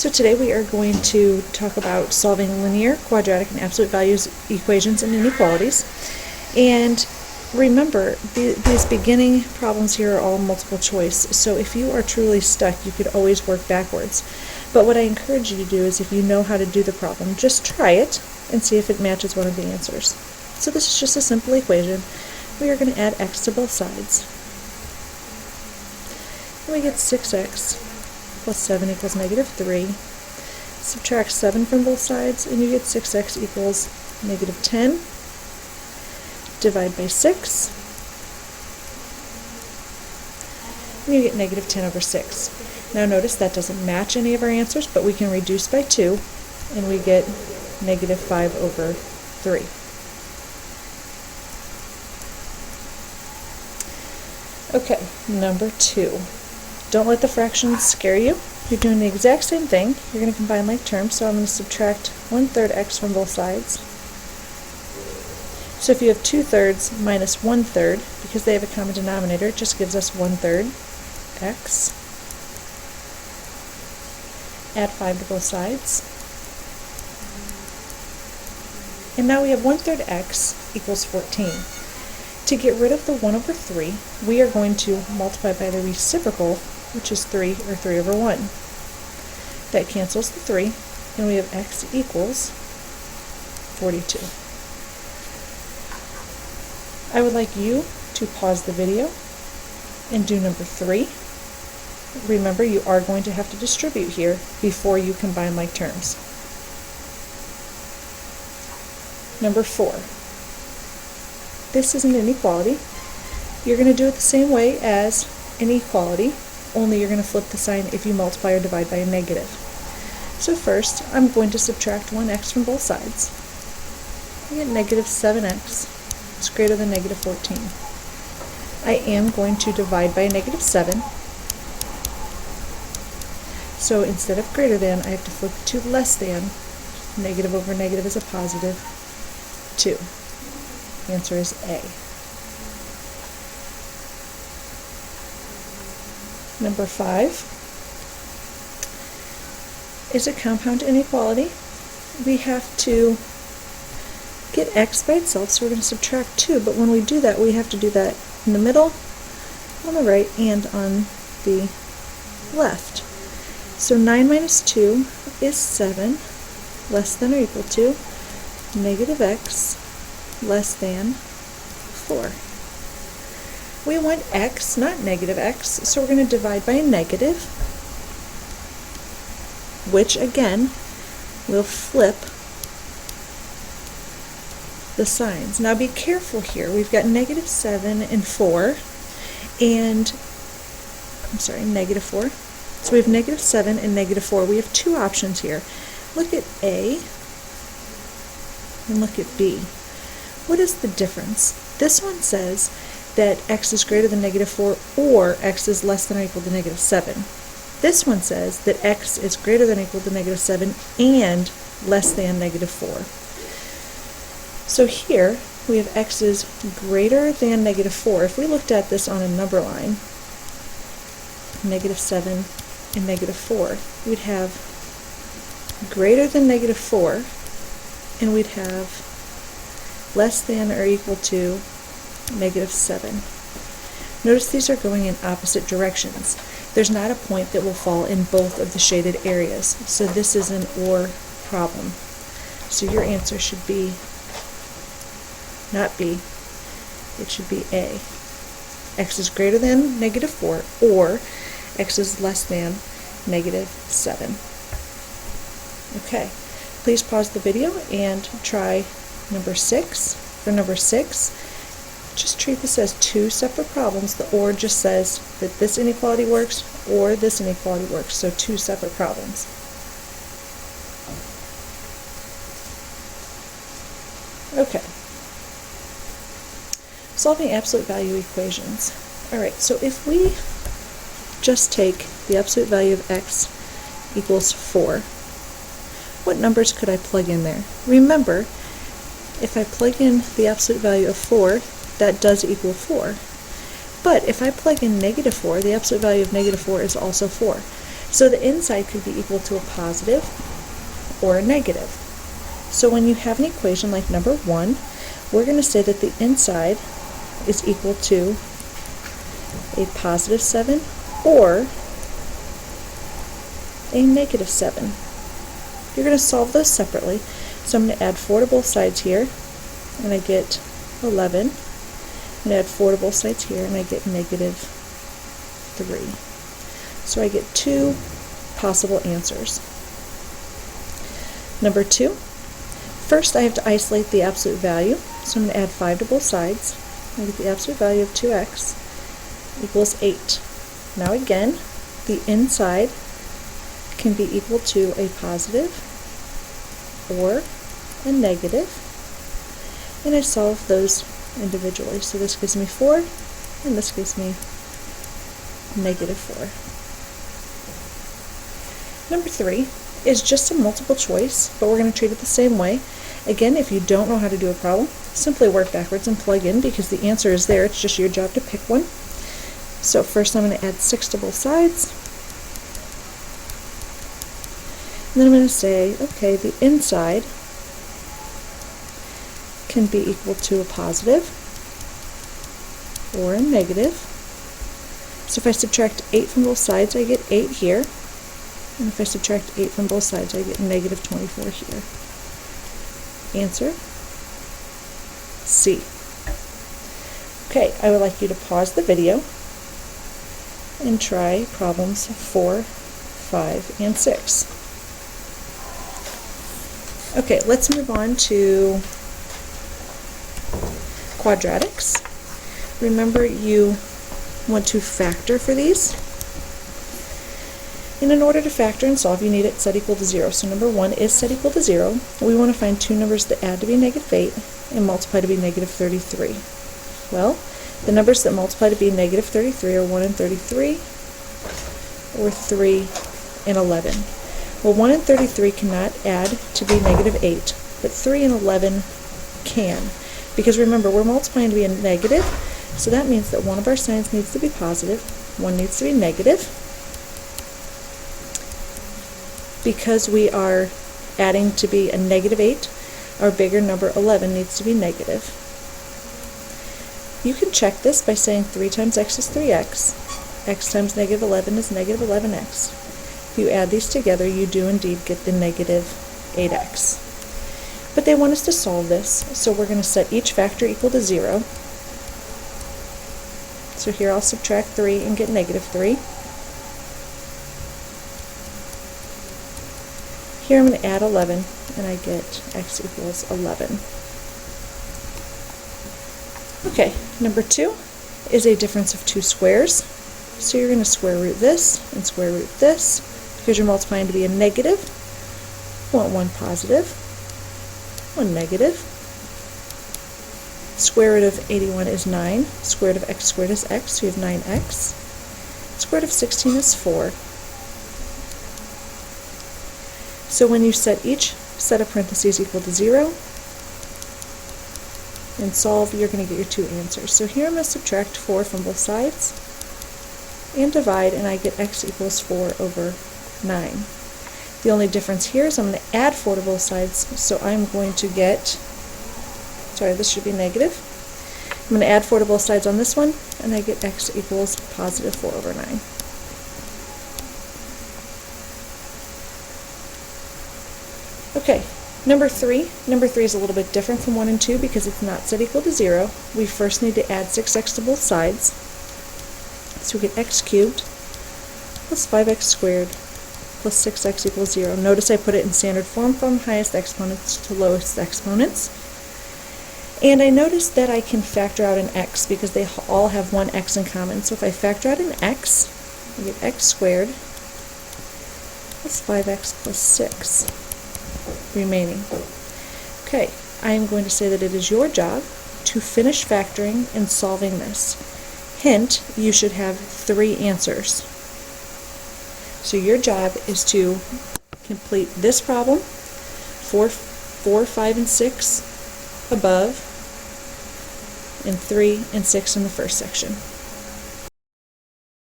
So today we are going to talk about solving linear, quadratic, and absolute values equations and inequalities. And remember, these beginning problems here are all multiple choice, so if you are truly stuck, you could always work backwards. But what I encourage you to do is, if you know how to do the problem, just try it and see if it matches one of the answers. So this is just a simple equation. We are going to add x to both sides. And we get 6x plus 7 equals negative 3. Subtract 7 from both sides, and you get 6x equals negative 10. Divide by 6, and you get negative 10 over 6. Now notice that doesn't match any of our answers, but we can reduce by 2, and we get negative 5 over 3. Okay, number 2. Don't let the fractions scare you. You're doing the exact same thing. You're going to combine like terms, so I'm going to subtract 1/3 x from both sides. So if you have 2/3 minus 1/3, because they have a common denominator, it just gives us 1/3 x. Add 5 to both sides. And now we have 1/3 x equals 14. To get rid of the 1 over 3, we are going to multiply by the reciprocal, which is 3, or 3 over 1. That cancels the 3, and we have x equals 42. I would like you to pause the video and do number 3. Remember, you are going to have to distribute here before you combine like terms. Number 4. This is an inequality. You're going to do it the same way as an equality, only you're going to flip the sign if you multiply or divide by a negative. So first, I'm going to subtract 1x from both sides. I get negative 7x is greater than negative 14. I am going to divide by a negative 7. So instead of greater than, I have to flip it to less than. Negative over negative is a positive 2. The answer is A. Number 5 is a compound inequality. We have to get x by itself, so we're going to subtract 2, but when we do that, we have to do that in the middle, on the right, and on the left. So 9 minus 2 is 7, less than or equal to negative x less than 4. We want x, not negative x, so we're going to divide by a negative, which again will flip the signs. Now be careful here. We've got negative 7 and 4, and negative 4. So we have negative 7 and negative 4. We have two options here. Look at A and look at B. What is the difference? This one says that x is greater than negative 4 or x is less than or equal to negative 7. This one says that x is greater than or equal to negative 7 and less than negative 4. So here we have x is greater than negative 4. If we looked at this on a number line, negative 7 and negative 4, we'd have greater than negative 4, and we'd have less than or equal to negative 7. Notice these are going in opposite directions. There's not a point that will fall in both of the shaded areas, so this is an OR problem. So your answer should be not B, it should be A. X is greater than negative 4 or x is less than negative 7. Okay, please pause the video and try number 6. For number 6, just treat this as two separate problems. The OR just says that this inequality works or this inequality works, so two separate problems. Okay. Solving absolute value equations. Alright, so if we just take the absolute value of x equals 4, what numbers could I plug in there? Remember, if I plug in the absolute value of 4, that does equal 4. But if I plug in negative 4, the absolute value of negative 4 is also 4. So the inside could be equal to a positive or a negative. So when you have an equation like number 1, we're going to say that the inside is equal to a positive 7 or a negative 7. You're going to solve those separately. So I'm going to add 4 to both sides here, and I get 11. I'm going to add 4 to both sides here, and I get negative 3. So I get 2 possible answers. Number 2, first I have to isolate the absolute value. So I'm going to add 5 to both sides. I get the absolute value of 2x equals 8. Now again, the inside can be equal to a positive or a negative, and I solve those individually. So this gives me 4, and this gives me negative 4. Number 3 is just a multiple choice, but we're going to treat it the same way. Again, if you don't know how to do a problem, simply work backwards and plug in, because the answer is there. It's just your job to pick one. So first I'm going to add 6 to both sides. And then I'm going to say, okay, the inside can be equal to a positive or a negative. So if I subtract 8 from both sides, I get 8 here. And if I subtract 8 from both sides, I get negative 24 here. Answer C. Okay, I would like you to pause the video and try problems 4, 5, and 6. Okay, let's move on to quadratics. Remember, you want to factor for these. And in order to factor and solve, you need it set equal to 0. So number 1 is set equal to 0. We want to find two numbers that add to be negative 8 and multiply to be negative 33. Well, the numbers that multiply to be negative 33 are 1 and 33, or 3 and 11. Well, 1 and 33 cannot add to be negative 8, but 3 and 11 can. Because remember, we're multiplying to be a negative, so that means that one of our signs needs to be positive, one needs to be negative. Because we are adding to be a negative 8, our bigger number 11 needs to be negative. You can check this by saying 3 times x is 3x. X times negative 11 is negative 11x. If you add these together, you do indeed get the negative 8x. But they want us to solve this, so we're going to set each factor equal to 0. So here I'll subtract 3 and get negative 3. Here I'm going to add 11, and I get x equals 11. Okay, number 2 is a difference of two squares. So you're going to square root this and square root this. Because you're multiplying to be a negative, you want one positive, one negative. Square root of 81 is 9. Square root of x squared is x, so you have 9x. Square root of 16 is 4. So when you set each set of parentheses equal to 0 and solve, you're going to get your two answers. So here I'm going to subtract 4 from both sides and divide, and I get x equals 4 over 9. The only difference here is I'm going to add 4 to both sides, so I'm going to get, sorry, this should be negative. I'm going to add 4 to both sides on this one, and I get x equals positive 4 over 9. Okay, number 3. Number 3 is a little bit different from 1 and 2 because it's not set equal to 0. We first need to add 6x to both sides. So we get x cubed plus 5x squared plus 6x equals 0. Notice I put it in standard form from highest exponents to lowest exponents. And I noticed that I can factor out an x because they all have one x in common. So if I factor out an x, I get x squared plus 5x plus 6 remaining. Okay, I am going to say that it is your job to finish factoring and solving this. Hint, you should have 3 answers. So your job is to complete this problem, 4, 5, and 6 above, and 3 and 6 in the first section.